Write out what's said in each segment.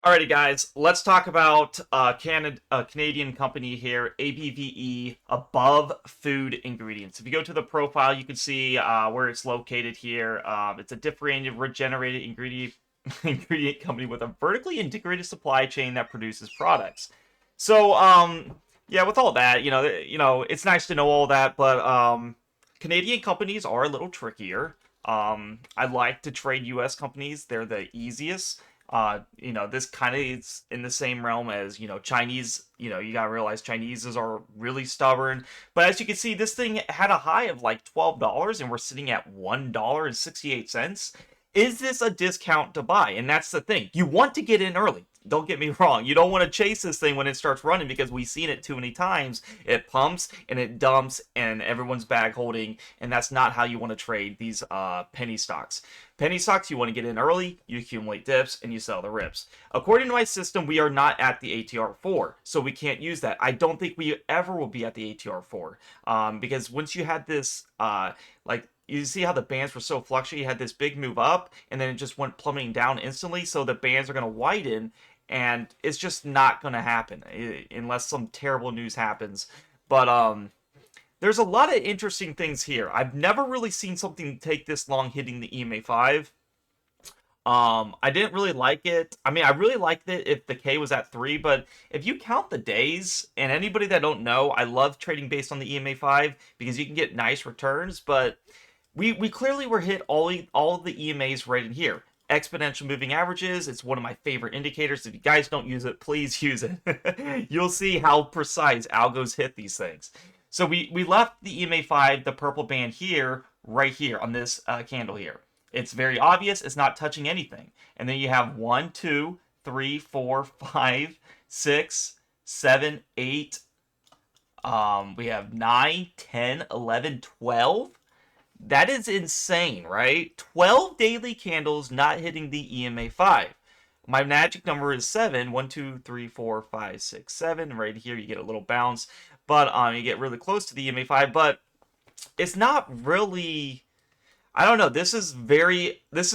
Alrighty, guys, let's talk about Canadian company here, ABVE, Above Food Ingredients. If you go to the profile, you can see where it's located here. It's a differentiated, regenerated ingredient company with a vertically integrated supply chain that produces products. So, yeah, with all that, it's nice to know all that, but Canadian companies are a little trickier. I like to trade U.S. companies; they're the easiest. This kind of is in the same realm as, Chinese. You gotta realize Chineses are really stubborn. But as you can see, this thing had a high of like $12 and we're sitting at $1.68. Is this a discount to buy? And that's the thing. You want to get in early. Don't get me wrong. You don't want to chase this thing when it starts running because we've seen it too many times. It pumps and it dumps and everyone's bag holding, and that's not how you want to trade these penny stocks. Penny stocks, you want to get in early, you accumulate dips, and you sell the rips. According to my system, we are not at the ATR4, so we can't use that. I don't think we ever will be at the ATR4 because once you had this, you see how the bands were so fluctuating, you had this big move up, and then it just went plummeting down instantly, so the bands are going to widen, and it's just not going to happen unless some terrible news happens. But there's a lot of interesting things here. I've never really seen something take this long hitting the EMA 5. I didn't really like it. I mean, I really liked it if the K was at 3, but if you count the days, and anybody that don't know, I love trading based on the EMA 5 because you can get nice returns, but we clearly were hit all of the EMAs right in here. Exponential moving averages, it's one of my favorite indicators. If you guys don't use it, please use it. You'll see how precise algos hit these things. So we left the EMA 5, the purple band here, right here on this candle here. It's very obvious. It's not touching anything. And then you have 1, 2, 3, 4, 5, 6, 7, 8. We have 9, 10, 11, 12. That is insane, right? 12 daily candles not hitting the EMA 5. My magic number is 7. 1, 2, 3, 4, 5, 6, 7. Right here, you get a little bounce. But you get really close to the EMA 5. But it's not really... I don't know. This is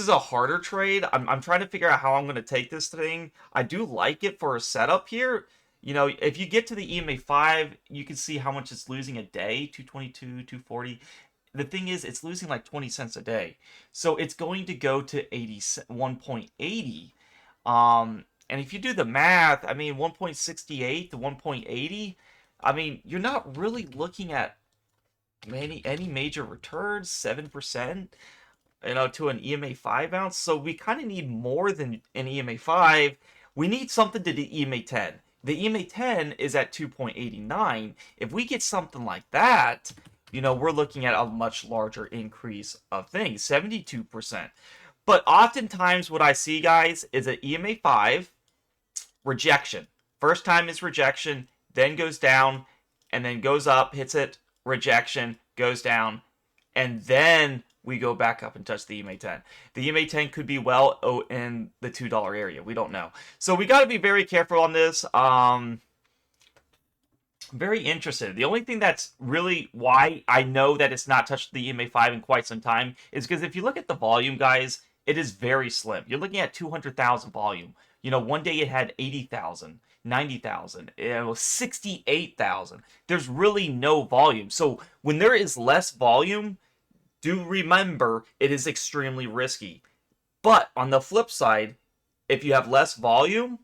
a harder trade. I'm trying to figure out how I'm going to take this thing. I do like it for a setup here. If you get to the EMA 5, you can see how much it's losing a day. 222, 240. The thing is, it's losing like 20 cents a day. So it's going to go to 1.80. And if you do the math, I mean, 1.68 to 1.80, I mean, you're not really looking at any major returns, 7%, to an EMA 5 ounce. So we kind of need more than an EMA 5. We need something to the EMA 10. The EMA 10 is at 2.89. If we get something like that, we're looking at a much larger increase of things, 72%. But oftentimes what I see, guys, is an EMA 5 rejection. First time is rejection, then goes down, and then goes up, hits it, rejection, goes down, and then we go back up and touch the EMA 10. The EMA 10 could be well in the $2 area. We don't know. So we got to be very careful on this. Very interested. The only thing that's really why I know that it's not touched the EMA 5 in quite some time is because if you look at the volume, guys, it is very slim. You're looking at 200,000 volume. One day it had 80,000, 90,000, it was 68,000. There's really no volume. So when there is less volume, do remember it is extremely risky. But on the flip side, if you have less volume,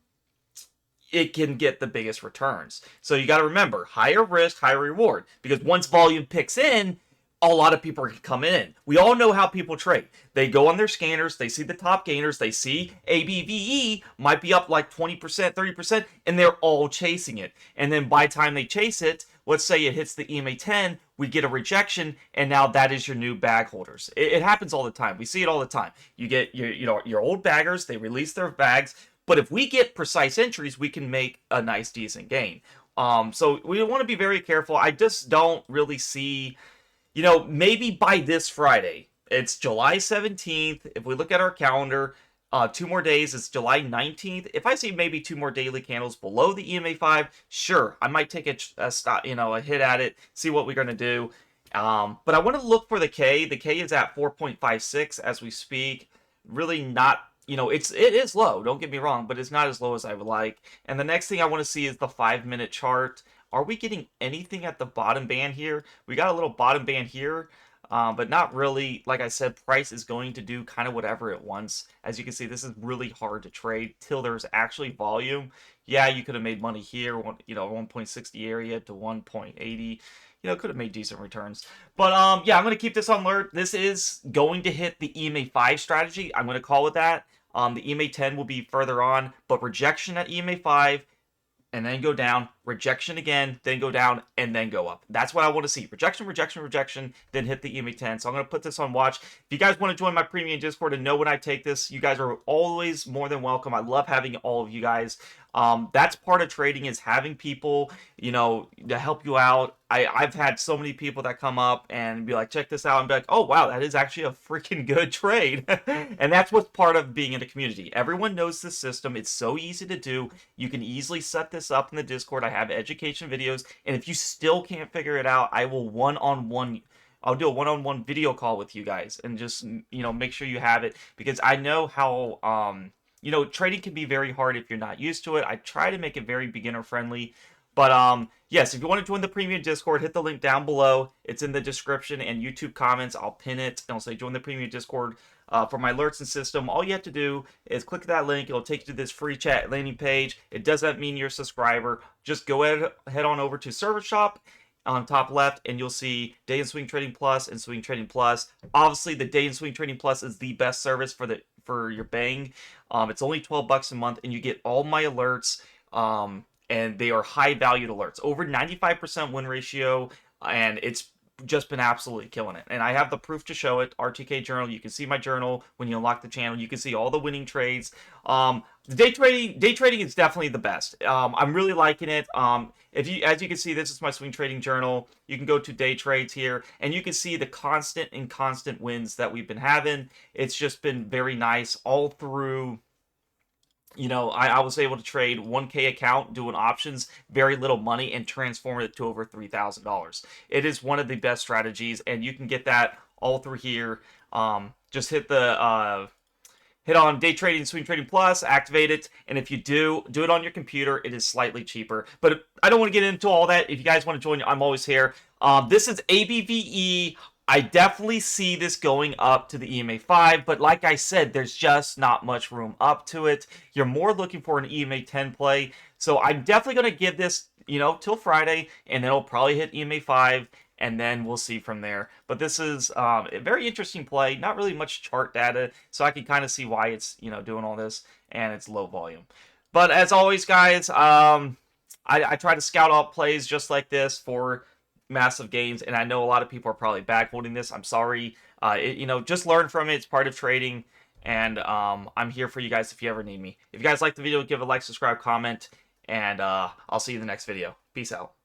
it can get the biggest returns. So you got to remember, higher risk, higher reward. Because once volume picks in, a lot of people can come in. We all know how people trade. They go on their scanners, they see the top gainers, they see ABVE might be up like 20%, 30%, and they're all chasing it. And then by the time they chase it, let's say it hits the EMA 10, we get a rejection, and now that is your new bag holders. It happens all the time. We see it all the time. You get your old baggers, they release their bags, but if we get precise entries, we can make a nice, decent gain. So we want to be very careful. I just don't really see, maybe by this Friday. It's July 17th. If we look at our calendar, 2 more days, it's July 19th. If I see maybe 2 more daily candles below the EMA 5, sure, I might take a stop, a hit at it, see what we're going to do. But I want to look for the K. The K is at 4.56 as we speak. Really not it is low. Don't get me wrong, but it's not as low as I would like. And the next thing I want to see is the 5 minute chart. Are we getting anything at the bottom band here? We got a little bottom band here, but not really. Like I said, price is going to do kind of whatever it wants. As you can see, this is really hard to trade till there's actually volume. Yeah, you could have made money here, 1.60 area to 1.80. Could have made decent returns. But yeah, I'm gonna keep this on alert. This is going to hit the EMA 5 strategy. I'm gonna call it that. The EMA 10 will be further on, but rejection at EMA 5 and then go down, rejection again, then go down, and then go up. That's what I want to see. Rejection, rejection, rejection, then hit the EMA 10. So I'm going to put this on watch. If you guys want to join my premium Discord and know when I take this, you guys are always more than welcome. I love having all of you guys. That's part of trading, is having people, to help you out. I've had so many people that come up and be like, check this out, and be like, oh wow, that is actually a freaking good trade. And that's what's part of being in a community. Everyone knows this system. It's so easy to do. You can easily set this up in the Discord. I have education videos, and if you still can't figure it out, I'll do a one-on-one video call with you guys and just make sure you have it, because I know how trading can be very hard if you're not used to it. I try to make it very beginner friendly. But yes, if you want to join the premium Discord, hit the link down below. It's in the description and YouTube comments. I'll pin it and I'll say join the premium Discord. For my alerts and system, all you have to do is click that link. It'll take you to this free chat landing page. It doesn't mean you're a subscriber. Just go ahead, head on over to Server Shop on top left, and you'll see Day and Swing Trading Plus and Swing Trading Plus. Obviously, the Day and Swing Trading Plus is the best service for your bang. It's only $12 a month, and you get all my alerts. And they are high valued alerts, over 95% win ratio, and it's just been absolutely killing it. And I have the proof to show it. RTK journal. You can see my journal when you unlock the channel. You can see all the winning trades. The day trading is definitely the best. I'm really liking it. As you can see, this is my swing trading journal. You can go to day trades here, and you can see the constant wins that we've been having. It's just been very nice all through. I was able to trade 1K account doing options, very little money, and transform it to over $3,000. It is one of the best strategies, and you can get that all through here. Just hit on Day Trading Swing Trading Plus, activate it, and if you do it on your computer, it is slightly cheaper. But I don't want to get into all that. If you guys want to join, I'm always here. This is ABVE. I definitely see this going up to the EMA 5, but like I said, there's just not much room up to it. You're more looking for an EMA 10 play, so I'm definitely going to give this, till Friday, and then it'll probably hit EMA 5, and then we'll see from there. But this is a very interesting play, not really much chart data, so I can kind of see why it's, doing all this, and it's low volume. But as always, guys, I try to scout out plays just like this for massive gains, and I know a lot of people are probably backholding this. I'm sorry. Just learn from it. It's part of trading, and I'm here for you guys if you ever need me. If you guys like the video, give a like, subscribe, comment, and I'll see you in the next video. Peace out.